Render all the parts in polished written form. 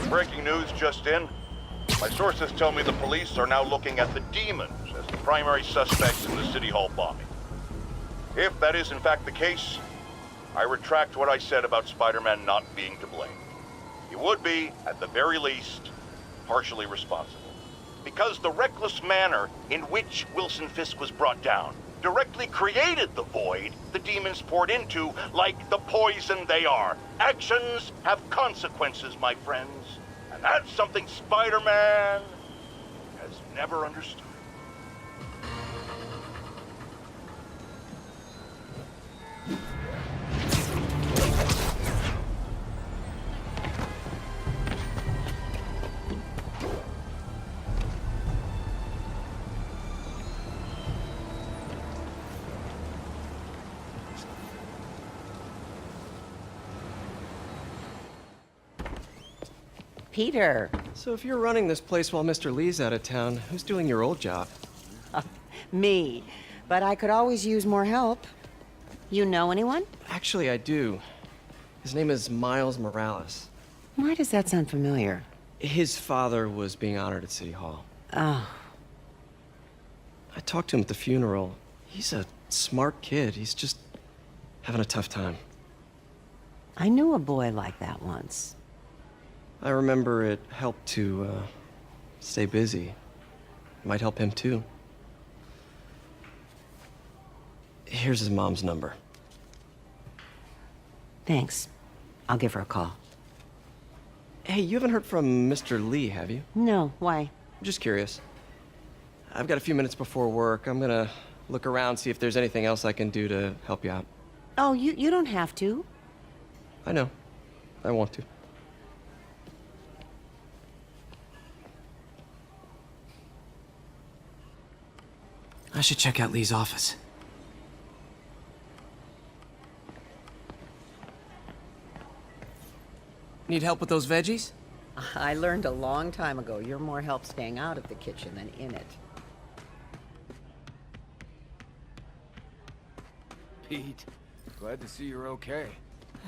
Breaking news just in. My sources tell me the police are now looking at the demons as the primary suspects in the City Hall bombing. If that is in fact the case, I retract what I said about Spider-Man not being to blame. He would be, at the very least, partially responsible. Because the reckless manner in which Wilson Fisk was brought down directly created the void the demons poured into, like the poison they are. Actions have consequences, my friends. And that's something Spider-Man has never understood. Peter. So if you're running this place while Mr. Lee's out of town, who's doing your old job? Me. But I could always use more help. You know anyone? Actually, I do. His name is Miles Morales. Why does that sound familiar? His father was being honored at City Hall. Oh. I talked to him at the funeral. He's a smart kid. He's just having a tough time. I knew a boy like that once. I remember it helped to, stay busy. Might help him, too. Here's his mom's number. Thanks. I'll give her a call. Hey, you haven't heard from Mr. Lee, have you? No, why? I'm just curious. I've got a few minutes before work. I'm gonna look around, see if there's anything else I can do to help you out. Oh, you don't have to. I know. I want to. I should check out Lee's office. Need help with those veggies? I learned a long time ago you're more help staying out of the kitchen than in it. Pete, glad to see you're okay.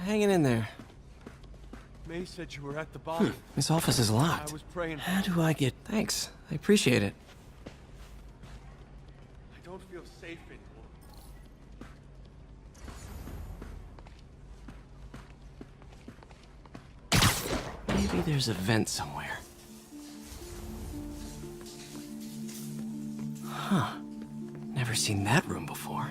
Hanging in there. May said you were at the bombing. This office is locked. I was praying. How do I get... Thanks. I appreciate it. I don't feel safe anymore. Maybe there's a vent somewhere. Huh. Never seen that room before.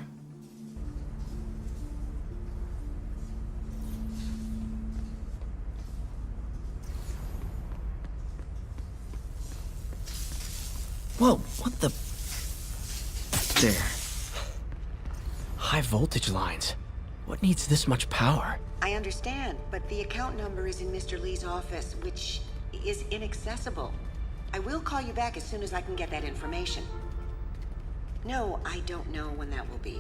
Whoa, what the... There. High voltage lines. What needs this much power? I understand, but the account number is in Mr. Lee's office, which is inaccessible. I will call you back as soon as I can get that information. No, I don't know when that will be.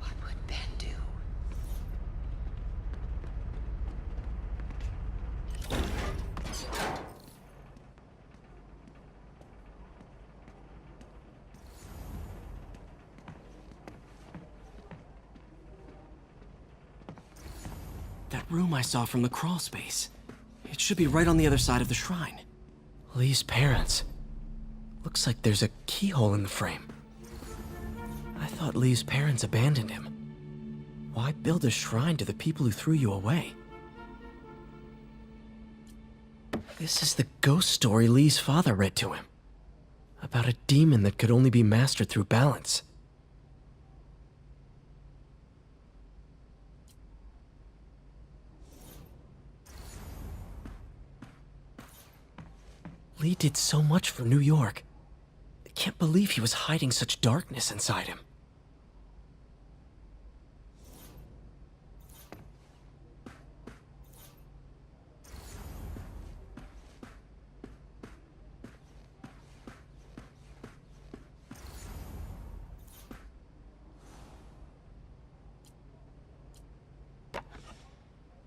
What would Ben do? That room I saw from the crawl space. It should be right on the other side of the shrine. Lee's parents. Looks like there's a keyhole in the frame. I thought Lee's parents abandoned him. Why build a shrine to the people who threw you away? This is the ghost story Lee's father read to him. About a demon that could only be mastered through balance. Lee did so much for New York. I can't believe he was hiding such darkness inside him.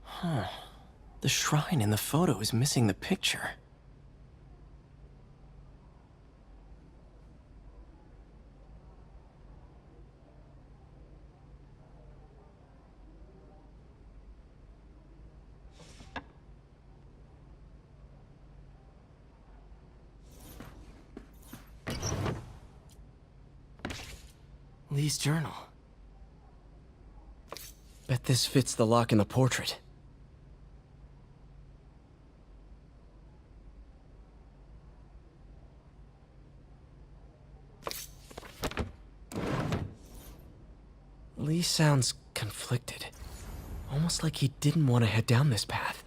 Huh. The shrine in the photo is missing the picture. Lee's journal. Bet this fits the lock in the portrait. Lee sounds conflicted. Almost like he didn't want to head down this path.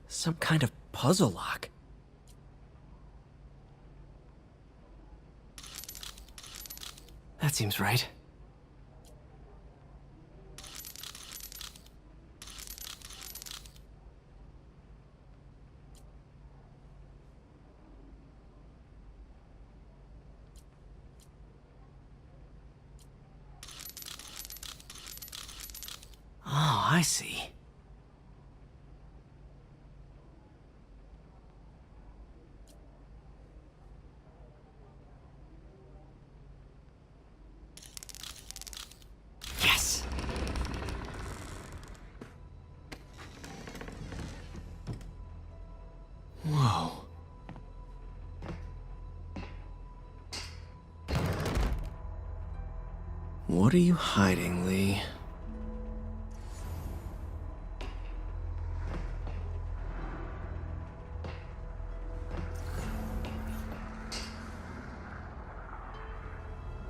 Some kind of puzzle lock. That seems right. Oh, I see. Yes! Whoa. What are you hiding, Lee?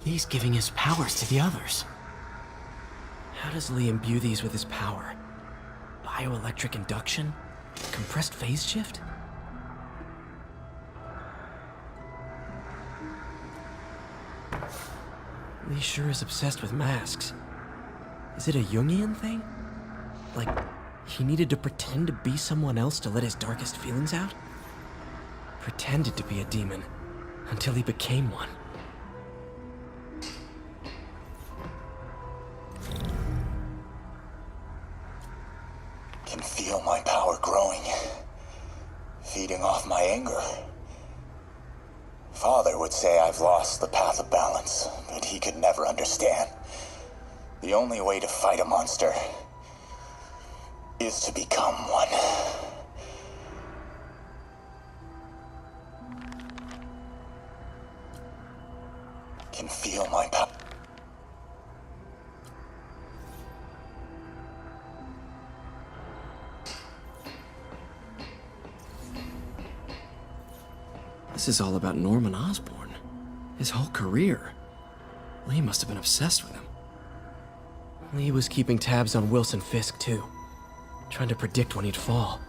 He's giving his powers to the others. How does Lee imbue these with his power? Bioelectric induction? Compressed phase shift? Lee sure is obsessed with masks. Is it a Jungian thing? Like, he needed to pretend to be someone else to let his darkest feelings out? Pretended to be a demon, until he became one. Can feel my power growing, feeding off my anger. Father would say I've lost the path of balance, but he could never understand. The only way to fight a monster is to become one. Can feel my power. This is all about Norman Osborn. His whole career. Lee must have been obsessed with him. Lee was keeping tabs on Wilson Fisk, too. Trying to predict when he'd fall.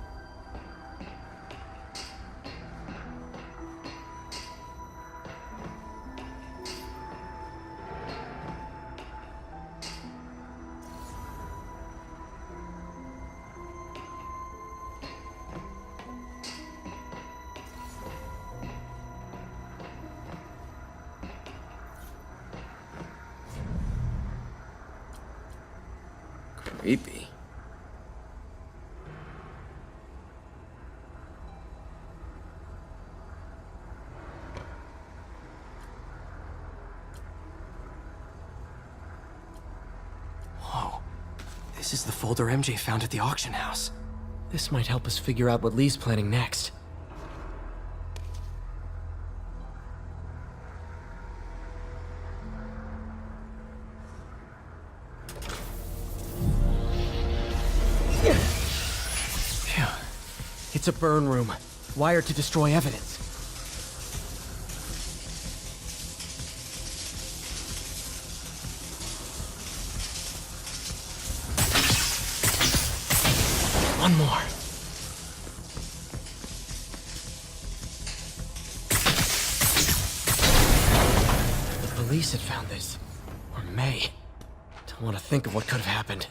Creepy. Whoa. This is the folder MJ found at the auction house. This might help us figure out what Lee's planning next. It's a burn room, wired to destroy evidence. One more. The police had found this. Or may. Don't want to think of what could have happened.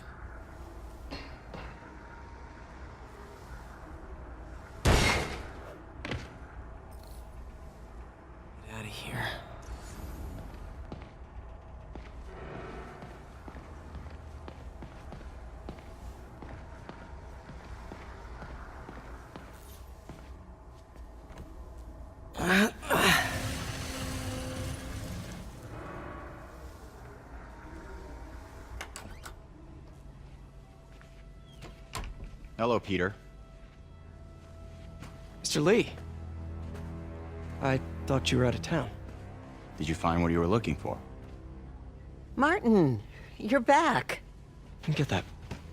Hello, Peter. Mr. Mr. Lee. I thought you were out of town. Did you find what you were looking for? Martin, you're back. Get that.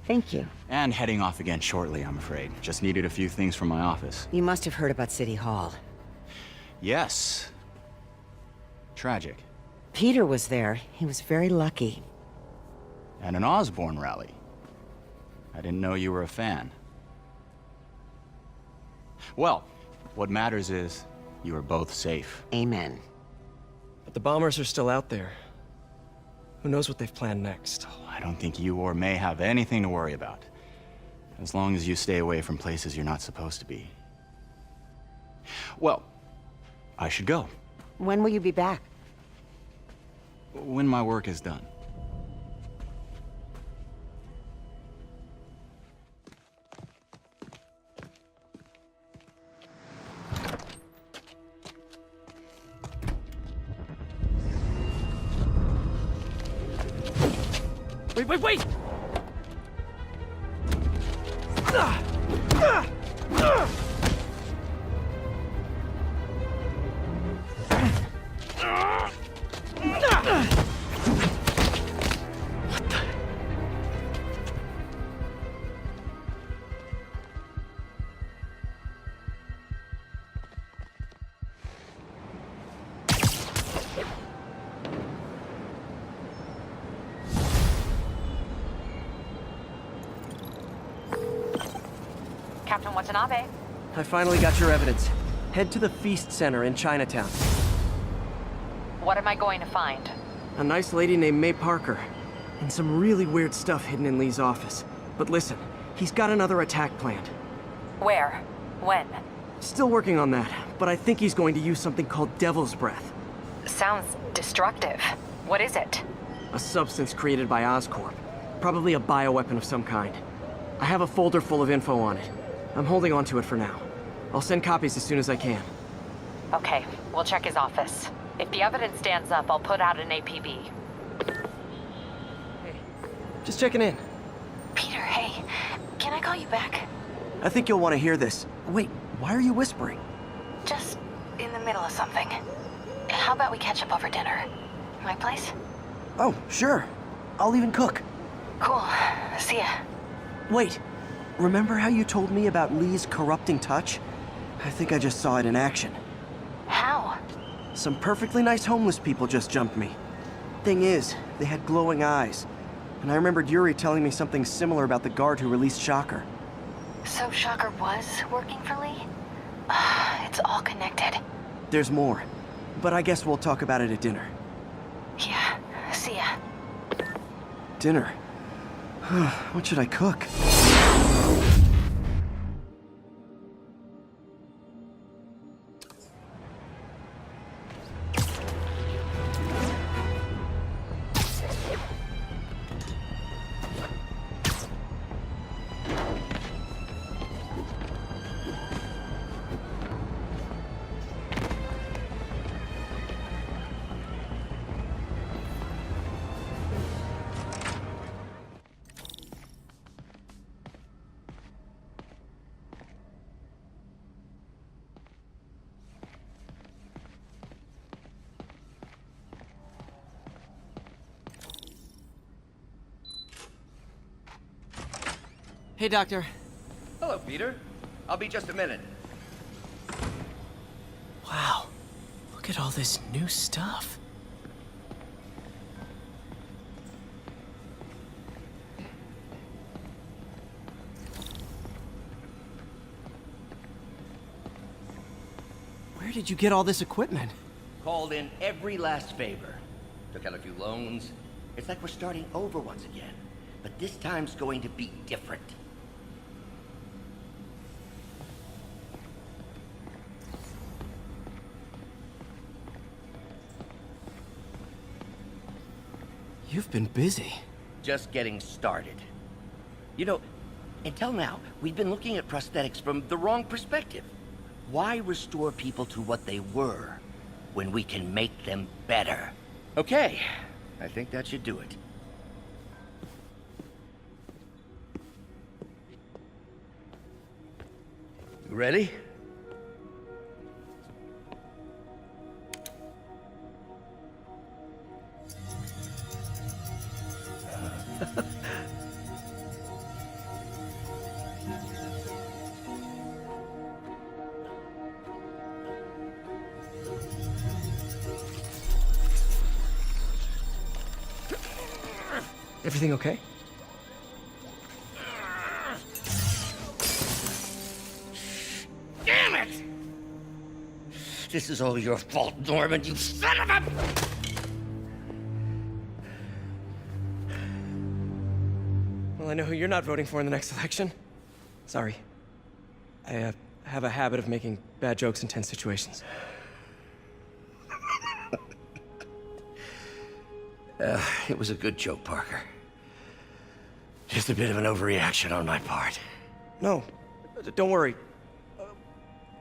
Thank you. And heading off again shortly, I'm afraid. Just needed a few things from my office. You must have heard about City Hall. Yes. Tragic. Peter was there. He was very lucky. And an Osborne rally. I didn't know you were a fan. Well, what matters is you are both safe. Amen. But the bombers are still out there. Who knows what they've planned next? I don't think you or May have anything to worry about. As long as you stay away from places you're not supposed to be. Well, I should go. When will you be back? When my work is done. Wait! Captain Watanabe. I finally got your evidence. Head to the Feast Center in Chinatown. What am I going to find? A nice lady named May Parker. And some really weird stuff hidden in Lee's office. But listen, he's got another attack planned. Where? When? Still working on that, but I think he's going to use something called Devil's Breath. Sounds destructive. What is it? A substance created by Oscorp. Probably a bioweapon of some kind. I have a folder full of info on it. I'm holding on to it for now. I'll send copies as soon as I can. Okay, we'll check his office. If the evidence stands up, I'll put out an APB. Hey, just checking in. Peter, hey, can I call you back? I think you'll want to hear this. Wait, why are you whispering? Just in the middle of something. How about we catch up over dinner? My place? Oh, sure. I'll even cook. Cool. See ya. Wait, remember how you told me about Lee's corrupting touch? I think I just saw it in action. How? Some perfectly nice homeless people just jumped me. Thing is, they had glowing eyes. And I remembered Yuri telling me something similar about the guard who released Shocker. So Shocker was working for Lee? It's all connected. There's more. But I guess we'll talk about it at dinner. Yeah, see ya. Dinner? What should I cook? Hey, Doctor. Hello, Peter. I'll be just a minute. Wow. Look at all this new stuff. Where did you get all this equipment? Called in every last favor. Took out a few loans. It's like we're starting over once again. But this time's going to be different. You've been busy. Just getting started. You know, until now, we've been looking at prosthetics from the wrong perspective. Why restore people to what they were when we can make them better? Okay, I think that should do it. You ready? Everything okay? Damn it! This is all your fault, Norman, you son of a... Well, I know who you're not voting for in the next election. Sorry. I have a habit of making bad jokes in tense situations. It was a good joke, Parker. Just a bit of an overreaction on my part. No, don't worry.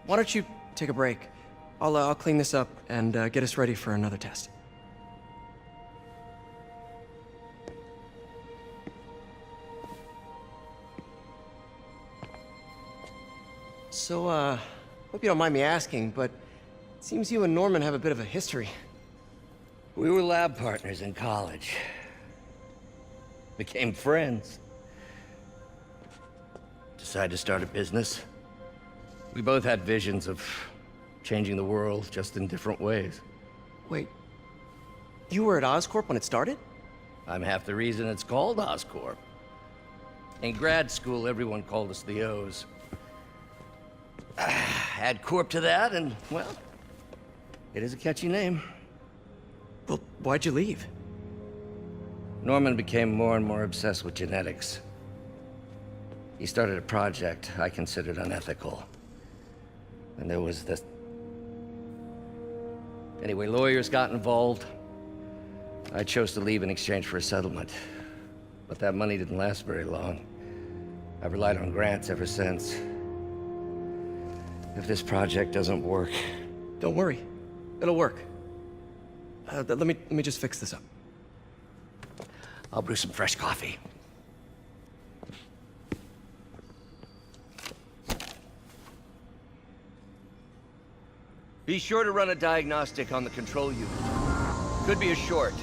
Why don't you take a break? I'll clean this up and get us ready for another test. So, hope you don't mind me asking, but it seems you and Norman have a bit of a history. We were lab partners in college. Became friends. Decided to start a business. We both had visions of changing the world, just in different ways. Wait, you were at Oscorp when it started? I'm half the reason it's called Oscorp. In grad school, everyone called us the O's. Add Corp to that, and, well, it is a catchy name. Well, why'd you leave? Norman became more and more obsessed with genetics. He started a project I considered unethical. And there was this... Anyway, lawyers got involved. I chose to leave in exchange for a settlement. But that money didn't last very long. I've relied on grants ever since. If this project doesn't work... Don't worry. It'll work. Let me just fix this up. I'll brew some fresh coffee. Be sure to run a diagnostic on the control unit. Could be a short.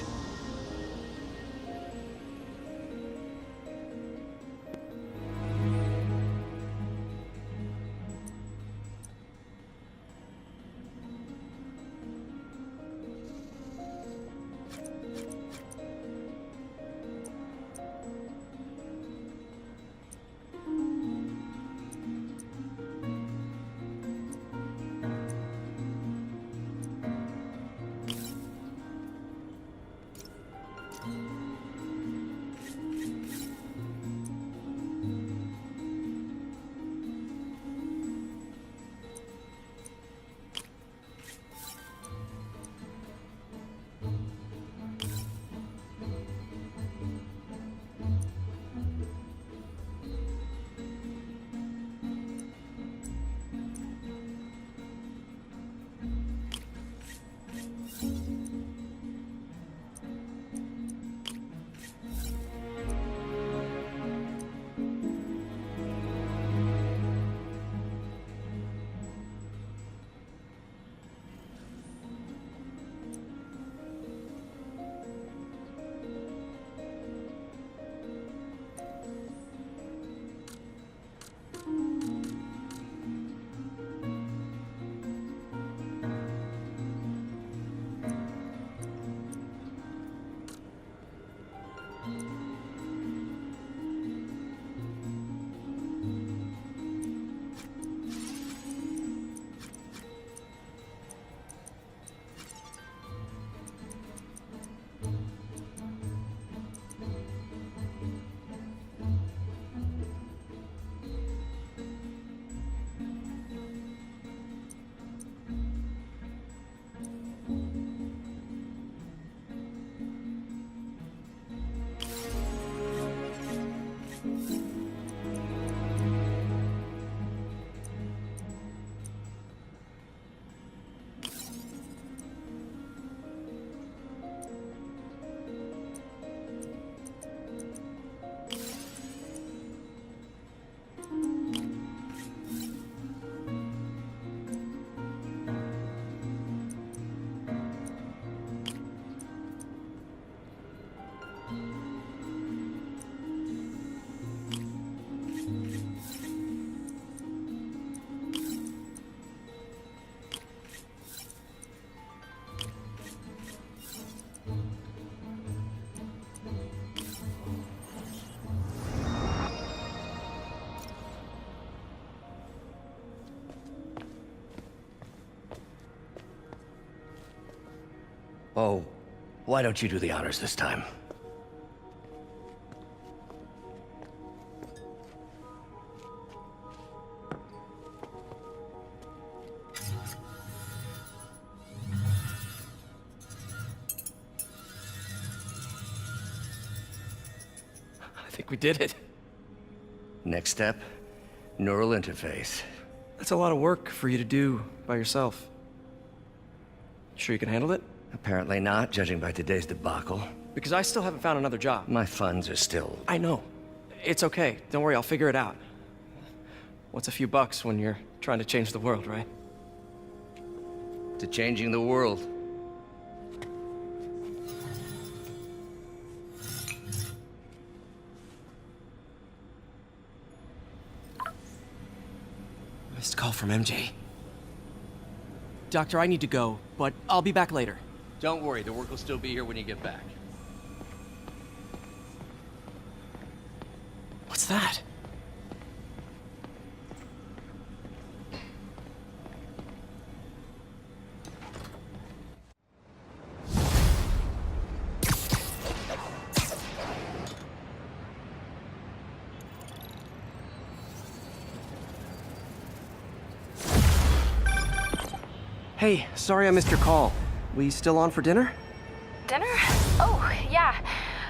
Oh, why don't you do the honors this time? I think we did it. Next step, neural interface. That's a lot of work for you to do by yourself. Sure you can handle it? Apparently not, judging by today's debacle. Because I still haven't found another job. My funds are still... I know. It's okay. Don't worry, I'll figure it out. What's a few bucks when you're trying to change the world, right? to changing the world. Missed call from MJ. Doctor, I need to go, but I'll be back later. Don't worry, the work will still be here when you get back. What's that? Hey, sorry I missed your call. We still on for dinner? Dinner? Oh, yeah.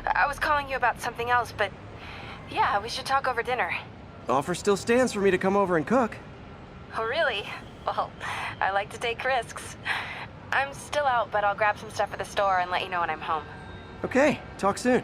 I was calling you about something else, but yeah, we should talk over dinner. Offer still stands for me to come over and cook. Oh, really? Well, I like to take risks. I'm still out, but I'll grab some stuff at the store and let you know when I'm home. Okay, talk soon.